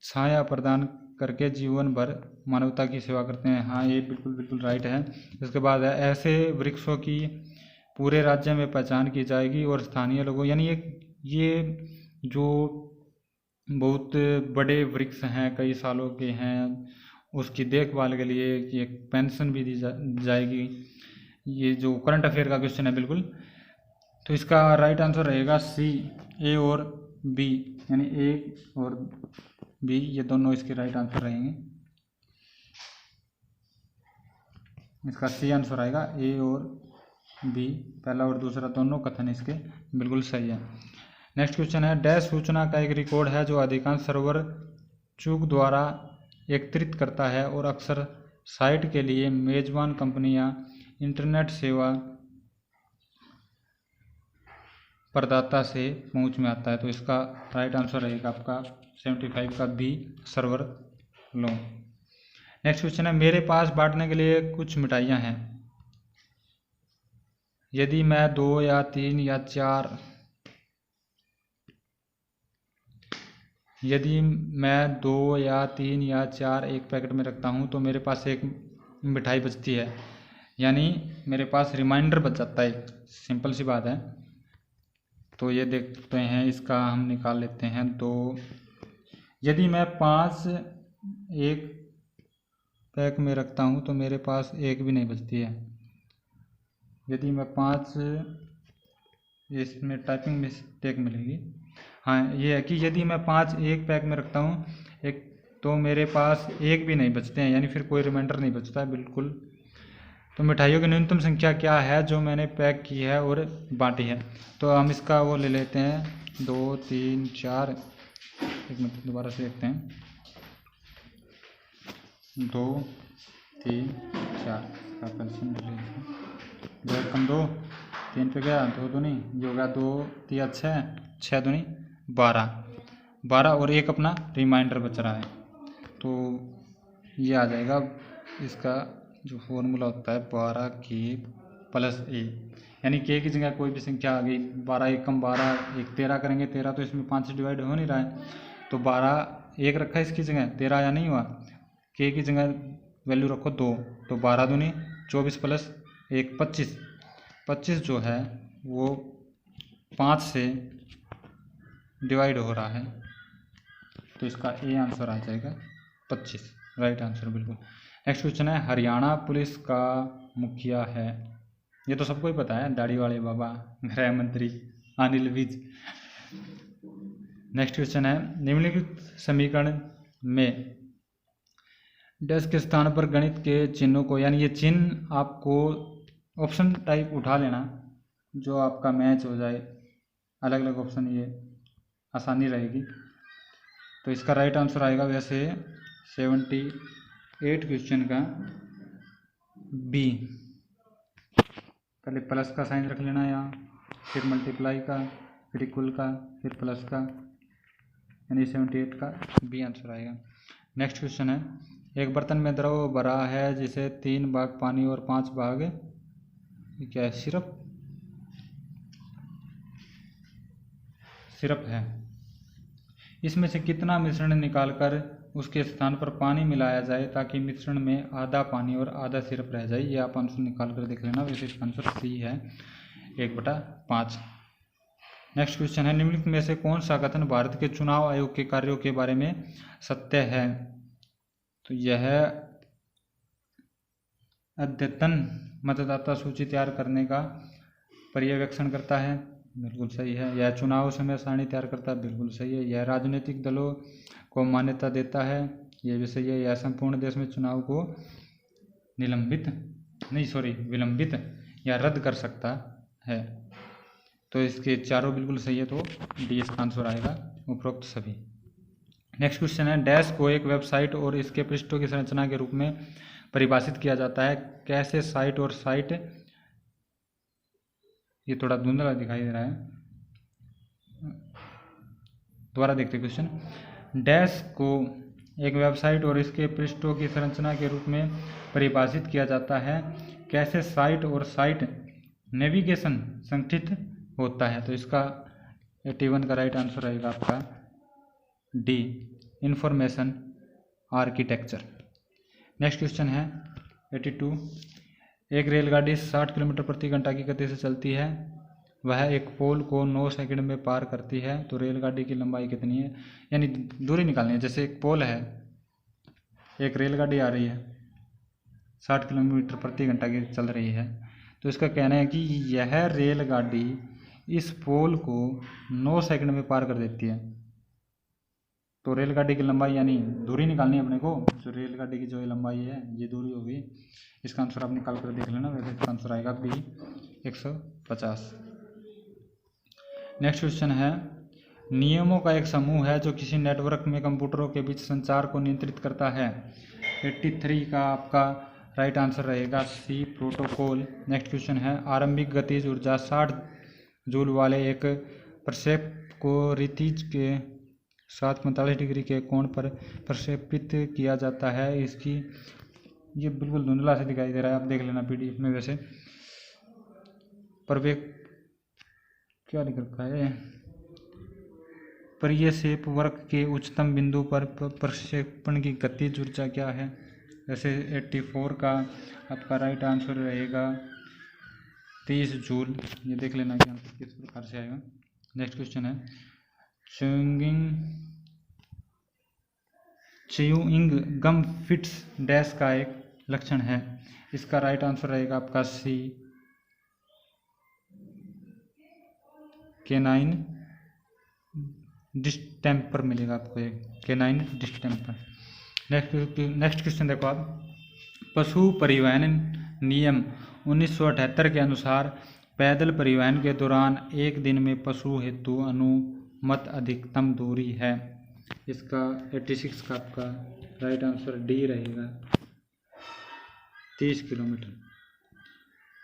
छाया प्रदान करके जीवन भर मानवता की सेवा करते हैं। हाँ, ये बिल्कुल बिल्कुल राइट है। इसके बाद है ऐसे वृक्षों की पूरे राज्य में पहचान की जाएगी और स्थानीय लोगों, यानी ये जो बहुत बड़े वृक्ष हैं, कई सालों के हैं, उसकी देखभाल के लिए एक पेंशन भी दी जाएगी। ये जो करंट अफेयर का क्वेश्चन है बिल्कुल। तो इसका राइट आंसर रहेगा सी, ए और बी, यानी ए और बी ये दोनों इसके राइट आंसर रहेंगे। इसका सी आंसर आएगा, ए और बी, पहला और दूसरा दोनों कथन इसके बिल्कुल सही है। नेक्स्ट क्वेश्चन है डैश सूचना का एक रिकॉर्ड है जो अधिकांश सर्वर चूक द्वारा एकत्रित करता है और अक्सर साइट के लिए मेजबान कंपनियां इंटरनेट सेवा प्रदाता से पहुंच में आता है। तो इसका राइट आंसर रहेगा आपका 75 का बी, सर्वर लो। नेक्स्ट क्वेश्चन है मेरे पास बांटने के लिए कुछ मिठाइयाँ हैं, यदि मैं 2 या 3 या 4 एक पैकेट में रखता हूँ तो मेरे पास एक मिठाई बचती है, यानी मेरे पास रिमाइंडर बच जाता है। सिंपल सी बात है। तो ये देखते हैं, इसका हम निकाल लेते हैं। तो यदि मैं 5 एक पैक में रखता हूँ तो मेरे पास एक भी नहीं बचती है। यदि मैं 5, इसमें टाइपिंग मिस्टेक मिलेगी। हाँ, ये है कि यदि मैं 5 एक पैक में रखता हूँ एक, तो मेरे पास एक भी नहीं बचते हैं, यानी फिर कोई रिमाइंडर नहीं बचता है बिल्कुल। तो मिठाइयों की न्यूनतम संख्या क्या है जो मैंने पैक की है और बांटी है? तो हम इसका वो ले लेते हैं 2, 3, 4। एक मिनट दोबारा से देखते हैं। 2, 3, 4 का कैल्शियम ले लेते हैं। 2 कम 2, 3 पे गया, 2 दूनी ये होगा 2 3 6, 6 दूनी 12 और एक अपना रिमाइंडर बच रहा है। तो ये आ जाएगा, इसका जो फॉर्मूला होता है 12 के प्लस ए, यानी के की जगह कोई भी संख्या आ गई। 12 एक कम 12, एक 13 करेंगे, 13 तो इसमें 5 से डिवाइड हो नहीं रहा है, तो 12 एक रखा है इसकी जगह, 13 या नहीं हुआ। के की जगह वैल्यू रखो 2, तो 12 दूनी 24 प्लस 1 25। 25 जो है वो 5 से डिवाइड हो रहा है, तो इसका ए आंसर आ जाएगा 25, राइट आंसर बिल्कुल। नेक्स्ट क्वेश्चन है हरियाणा पुलिस का मुखिया है, ये तो सबको ही पता है, दाढ़ी वाले बाबा, गृह मंत्री अनिल विज। नेक्स्ट क्वेश्चन है निम्नलिखित समीकरण में डैश के स्थान पर गणित के चिन्हों को, यानी ये चिन्ह आपको ऑप्शन टाइप उठा लेना जो आपका मैच हो जाए, अलग अलग ऑप्शन, ये आसानी रहेगी। तो इसका राइट आंसर आएगा वैसे 78 क्वेश्चन का बी। पहले प्लस का साइन रख लेना यहाँ, फिर मल्टीप्लाई का, फिर इक्वल का, फिर प्लस का, यानी 78 का बी आंसर आएगा। नेक्स्ट क्वेश्चन है एक बर्तन में द्रव भरा है जिसे 3 भाग पानी और 5 भाग क्या है, सिरप है। इसमें से कितना मिश्रण निकालकर उसके स्थान पर पानी मिलाया जाए ताकि मिश्रण में आधा पानी और आधा सिरप रह जाए? ये आप आंसर निकाल कर देख लेना, वैसे इसका आंसर सी है 1/5। नेक्स्ट क्वेश्चन है निम्नलिखित में से कौन सा कथन भारत के चुनाव आयोग के कार्यों के बारे में सत्य है? तो यह अद्यतन मतदाता सूची तैयार करने का पर्यवेक्षण करता है, बिल्कुल सही है। यह चुनाव समय सारणी तैयार करता है, बिल्कुल सही है। यह राजनीतिक दलों को मान्यता देता है, यह भी सही है। यह संपूर्ण देश में चुनाव को विलंबित या रद्द कर सकता है। तो इसके चारों बिल्कुल सही है, तो डी इसका आंसर आएगा उपरोक्त सभी। नेक्स्ट क्वेश्चन है डैश को एक वेबसाइट और इसके पृष्ठों की संरचना के रूप में परिभाषित किया जाता है। कैसे साइट और साइट, ये थोड़ा धुंधला दिखाई दे रहा है, दोबारा देखते क्वेश्चन। डैश को एक वेबसाइट और इसके पृष्ठों की संरचना के रूप में परिभाषित किया जाता है। कैसे साइट और साइट नेविगेशन संगठित होता है? तो इसका 81 का राइट आंसर रहेगा आपका D, information architecture. Next question है 82। एक रेलगाड़ी 60 किलोमीटर प्रति घंटा की गति से चलती है, वह एक पोल को 9 सेकंड में पार करती है, तो रेलगाड़ी की लंबाई कितनी है? यानी दूरी निकालनी है। जैसे एक पोल है, एक रेलगाड़ी आ रही है 60 किलोमीटर प्रति घंटा की चल रही है, तो इसका कहना है कि यह रेलगाड़ी इस पोल को 9 सेकंड में पार कर देती है। तो रेलगाड़ी की लंबाई यानी दूरी निकालनी है अपने को, जो रेलगाड़ी की जो लंबाई है ये दूरी होगी। इसका आंसर आप निकाल कर देख लेना, वैसे इसका आंसर आएगा बी 150। नेक्स्ट क्वेश्चन है नियमों का एक समूह है जो किसी नेटवर्क में कंप्यूटरों के बीच संचार को नियंत्रित करता है। 83 का आपका राइट आंसर रहेगा सी प्रोटोकॉल। नेक्स्ट क्वेश्चन है आरंभिक गतिज ऊर्जा 60 जूल वाले एक प्रक्षेप को क्षितिज के साथ 45 डिग्री के कोण पर प्रक्षेपित किया जाता है। इसकी ये बिल्कुल धुंधला से दिखाई दे रहा है, आप देख लेना पीडीएफ में। वैसे प्रवेग क्या लिख रखा है, परिक्षेप वक्र के उच्चतम बिंदु पर प्रक्षेपण की गतिज ऊर्जा क्या है? वैसे 84 का आपका राइट आंसर रहेगा 30 जूल। ये देख लेना कि आंसर किस प्रकार से आएगा। नेक्स्ट क्वेश्चन है च्यूइंग गम फिट्स डैश का एक लक्षण है। इसका राइट आंसर रहेगा आपका सी केनाइन डिस्टेम्पर मिलेगा आपको, एक केनाइन डिस्टेम्पर। नेक्स्ट क्वेश्चन देखो आप, पशु परिवहन नियम 1978 के अनुसार पैदल परिवहन के दौरान एक दिन में पशु हेतु अनुमत अधिकतम दूरी है। इसका 86 का आपका राइट आंसर डी रहेगा 30 किलोमीटर।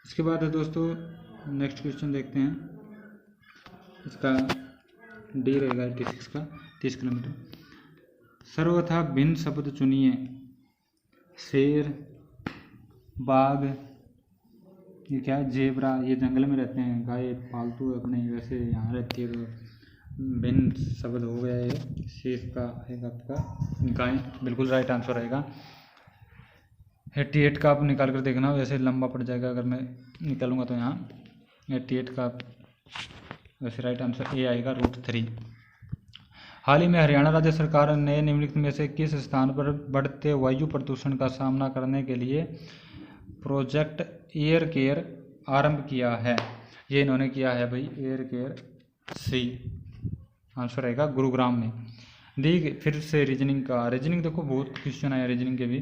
इसके बाद है दोस्तों नेक्स्ट क्वेश्चन देखते हैं, इसका डी रहेगा 86 का 30 किलोमीटर। सर्वथा भिन्न शब्द चुनिए। शेर, बाघ, ये क्या है, जेबरा, ये जंगल में रहते हैं, गाय पालतू अपने वैसे यहाँ रहती है, तो भिन्न शब्द हो गया ये। शेर का आएगा आपका गाय, बिल्कुल राइट आंसर रहेगा। 88 का आप निकाल कर देखना, वैसे लंबा पड़ जाएगा अगर मैं निकालूंगा तो। यहाँ 88 का वैसे राइट आंसर ए आएगा √3। हाल ही में हरियाणा राज्य सरकार ने निम्नलिखित में से किस स्थान पर बढ़ते वायु प्रदूषण का सामना करने के लिए प्रोजेक्ट एयर केयर आरंभ किया है? ये इन्होंने किया है भाई एयर केयर, सी आंसर रहेगा गुरुग्राम में। दी फिर से रीजनिंग का, रीजनिंग देखो बहुत क्वेश्चन आए रीजनिंग के भी,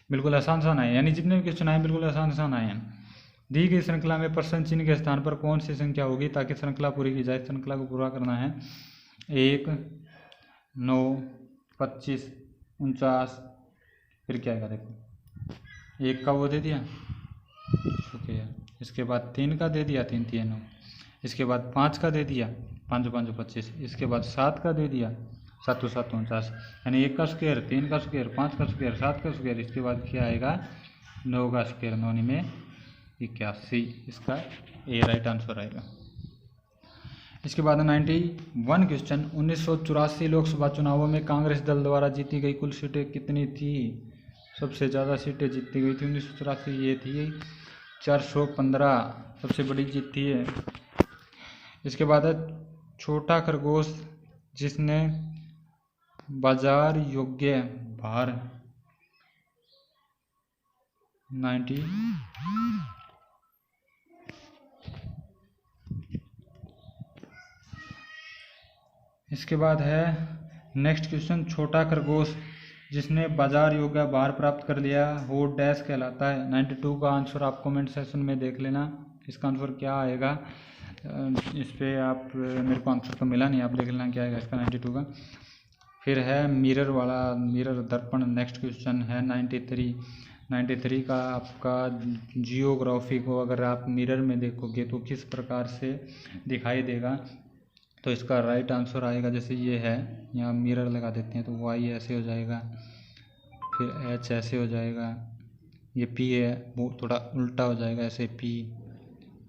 बिल्कुल आसान आए, यानी जितने भी क्वेश्चन आए बिल्कुल आसान आए हैं। दी गई श्रृंखला में प्रश्न चिन्ह के स्थान पर कौन सी संख्या होगी ताकि श्रृंखला पूरी की जाए? श्रृंखला को पूरा करना है। 1, 9, 25, 49, फिर क्या आएगा देखो, 1 का वो दे दिया शुक्रिया, इसके बाद 3 का दे दिया 3 3 9, इसके बाद 5 का दे दिया 5 5 25, इसके बाद 7 का दे दिया 7 7 49, यानी 1 का स्क्वायर, 3 का स्क्वायर, 5 का स्क्वायर, 7 का स्क्वायर, इसके बाद क्या आएगा 9 का स्क्वायर, 9 में 81, इसका ए राइट आंसर आएगा। इसके बाद 91 क्वेश्चन, 1984 लोकसभा चुनावों में कांग्रेस दल द्वारा जीती गई कुल सीटें कितनी थी? सबसे ज़्यादा सीटें जीती गई थी 1984, ये थी 415, सबसे बड़ी जीत थी है। इसके बाद है छोटा खरगोश जिसने बाजार योग्य भार 90। इसके बाद है नेक्स्ट क्वेश्चन, छोटा खरगोश जिसने बाजार योग्य भार प्राप्त कर लिया वो डैश कहलाता है। 92 का आंसर आप कमेंट सेक्शन में देख लेना, इसका आंसर क्या आएगा। इस पर आप मेरे को आंसर तो मिला नहीं, आप देख लेना क्या आएगा इसका 92 का। फिर है मिरर वाला, मिरर दर्पण। नेक्स्ट क्वेश्चन है 93 का आपका जियोग्राफी को अगर आप मिरर में देखोगे तो किस प्रकार से दिखाई देगा? तो इसका राइट आंसर आएगा, जैसे ये है यहाँ मिरर लगा देते हैं तो वाई ऐसे हो जाएगा, फिर एच ऐसे हो जाएगा, ये पी है वो थोड़ा उल्टा हो जाएगा ऐसे पी,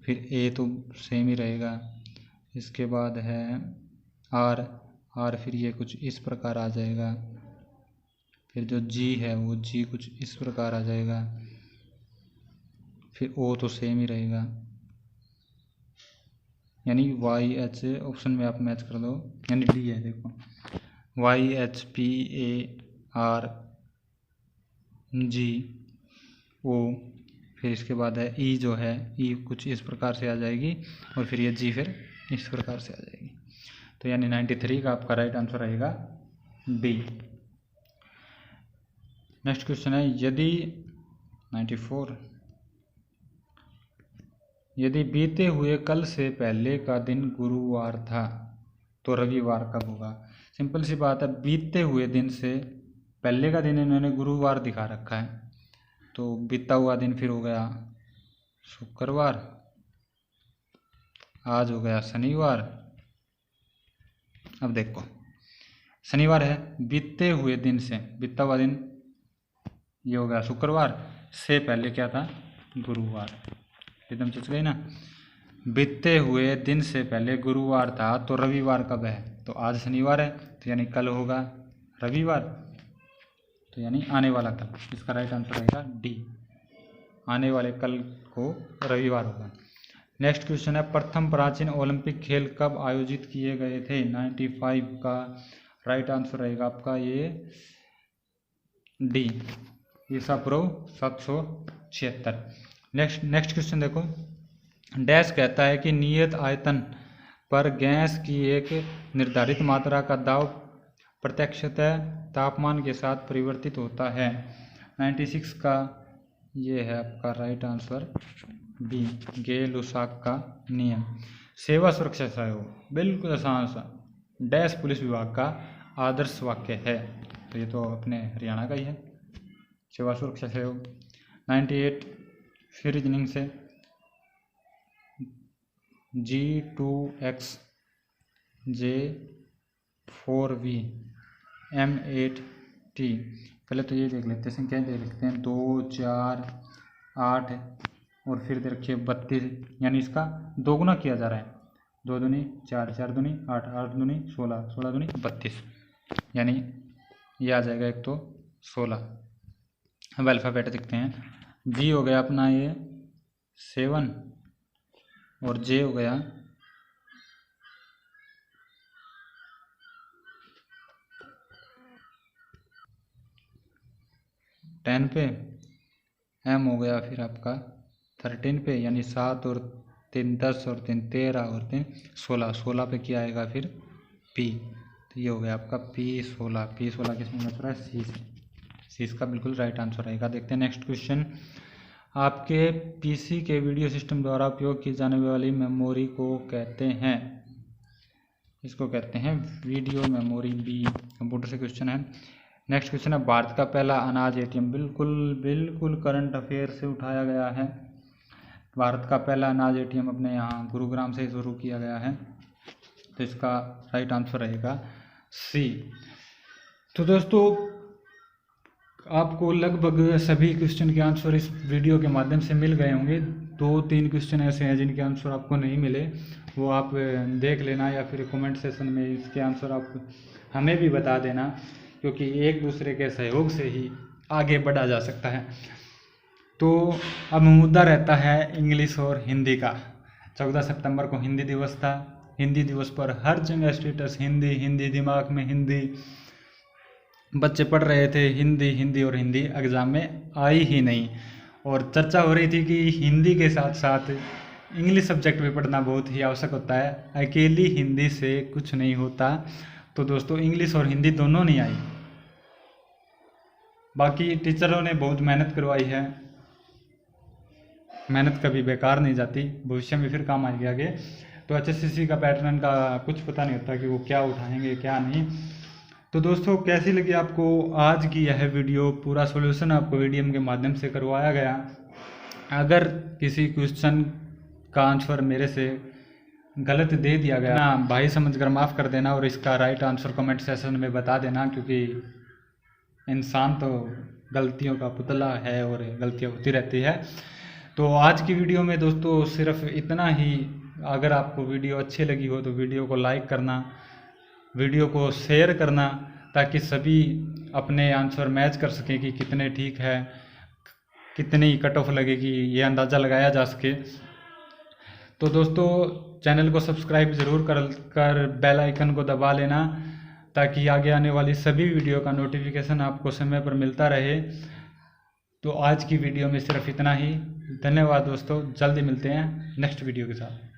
फिर ए तो सेम ही रहेगा। इसके बाद है आर, फिर ये कुछ इस प्रकार आ जाएगा, फिर जो जी है वो जी कुछ इस प्रकार आ जाएगा, फिर ओ तो सेम ही रहेगा, यानी वाई एच ऑप्शन में आप मैच कर दो, यानी डी है। देखो YHPAR GO, फिर इसके बाद है ई, जो है ई कुछ इस प्रकार से आ जाएगी, और फिर ये जी फिर इस प्रकार से आ जाएगी। तो यानी 93 का आपका राइट आंसर रहेगा डी। नेक्स्ट क्वेश्चन है, यदि 94, यदि बीते हुए कल से पहले का दिन गुरुवार था तो रविवार कब होगा। सिंपल सी बात है, बीते हुए दिन से पहले का दिन इन्होंने गुरुवार दिखा रखा है, तो बीता हुआ दिन फिर हो गया शुक्रवार, आज हो गया शनिवार। अब देखो शनिवार है, बीते हुए दिन से बीता हुआ दिन ये हो गया शुक्रवार, से पहले क्या था गुरुवार, एकदम चल गई ना। बीते हुए दिन से पहले गुरुवार था तो रविवार कब है, तो आज शनिवार है, तो यानी कल होगा रविवार, तो यानी आने वाला कल। इसका राइट आंसर रहेगा डी, आने वाले कल को रविवार होगा। नेक्स्ट क्वेश्चन है, प्रथम प्राचीन ओलंपिक खेल कब आयोजित किए गए थे। 95 का राइट आंसर रहेगा आपका ये डी, ईसा पूर्व 776। नेक्स्ट क्वेश्चन देखो, डैश कहता है कि नियत आयतन पर गैस की एक निर्धारित मात्रा का दाब प्रत्यक्षतः तापमान के साथ परिवर्तित होता है। 96 का ये है आपका राइट आंसर बी, गे-लुसाक का नियम। सेवा सुरक्षा सहयोग, बिल्कुल आसान सा, डैश पुलिस विभाग का आदर्श वाक्य है, तो ये तो अपने हरियाणा का ही है, सेवा सुरक्षा सहयोग। 98 फिर रीजनिंग से, G2X J4V M8T, पहले तो ये देख लेते हैं, संख्या देख लेते हैं, 2 4 8 और फिर दे रखिए 32, यानी इसका दोगुना किया जा रहा है, 2 दूनी 4, 4 दूनी 8, 8 दूनी 16, 16 दूनी 32, यानी ये आ जाएगा एक तो 16। अब अल्फ़ाबेट देखते हैं, जी हो गया अपना ये 7 और जे हो गया 10 पे, एम हो गया फिर आपका 13 पे, यानी 7 और 3 10 और 3 13 और 3 16, 16 पे क्या आएगा फिर पी, तो ये हो गया आपका P16। P16 किसमें मैच हो रहा है, सी से, सी इसका बिल्कुल राइट आंसर आएगा। देखते हैं नेक्स्ट क्वेश्चन, आपके पीसी के वीडियो सिस्टम द्वारा उपयोग की जाने वाली मेमोरी को कहते हैं, इसको कहते हैं वीडियो मेमोरी बी, कंप्यूटर से क्वेश्चन है। नेक्स्ट क्वेश्चन है, भारत का पहला अनाज एटीएम, बिल्कुल करंट अफेयर से उठाया गया है। भारत का पहला अनाज एटीएम अपने यहाँ गुरुग्राम से शुरू किया गया है, तो इसका राइट आंसर रहेगा सी। तो दोस्तों आपको लगभग सभी क्वेश्चन के आंसर इस वीडियो के माध्यम से मिल गए होंगे। 2-3 क्वेश्चन ऐसे हैं जिनके आंसर आपको नहीं मिले, वो आप देख लेना, या फिर कमेंट सेशन में इसके आंसर आप हमें भी बता देना, क्योंकि एक दूसरे के सहयोग से ही आगे बढ़ा जा सकता है। तो अब मुद्दा रहता है इंग्लिश और हिंदी का। 14 सितंबर को हिंदी दिवस था, हिंदी दिवस पर हर जगह स्टेटस हिंदी, दिमाग में हिंदी, बच्चे पढ़ रहे थे हिंदी और हिंदी एग्ज़ाम में आई ही नहीं, और चर्चा हो रही थी कि हिंदी के साथ साथ इंग्लिश सब्जेक्ट भी पढ़ना बहुत ही आवश्यक होता है, अकेली हिंदी से कुछ नहीं होता। तो दोस्तों इंग्लिश और हिंदी दोनों नहीं आई, बाकी टीचरों ने बहुत मेहनत करवाई है, मेहनत कभी बेकार नहीं जाती, भविष्य में फिर काम आएगी आगे। तो HSCC का पैटर्न का कुछ पता नहीं होता कि वो क्या उठाएंगे क्या नहीं। तो दोस्तों कैसी लगी आपको आज की यह वीडियो, पूरा सॉल्यूशन आपको वीडियो के माध्यम से करवाया गया। अगर किसी क्वेश्चन का आंसर मेरे से गलत दे दिया गया ना, भाई समझकर माफ़ कर देना, और इसका राइट आंसर कमेंट सेशन में बता देना, क्योंकि इंसान तो गलतियों का पुतला है और गलतियाँ होती रहती है। तो आज की वीडियो में दोस्तों सिर्फ इतना ही। अगर आपको वीडियो अच्छी लगी हो तो वीडियो को लाइक करना, वीडियो को शेयर करना, ताकि सभी अपने आंसर मैच कर सकें कि कितने ठीक है, कितनी कट ऑफ लगेगी, ये अंदाज़ा लगाया जा सके। तो दोस्तों चैनल को सब्सक्राइब ज़रूर कर बेल आइकन को दबा लेना, ताकि आगे आने वाली सभी वीडियो का नोटिफिकेशन आपको समय पर मिलता रहे। तो आज की वीडियो में सिर्फ इतना ही। धन्यवाद दोस्तों, जल्दी मिलते हैं नेक्स्ट वीडियो के साथ।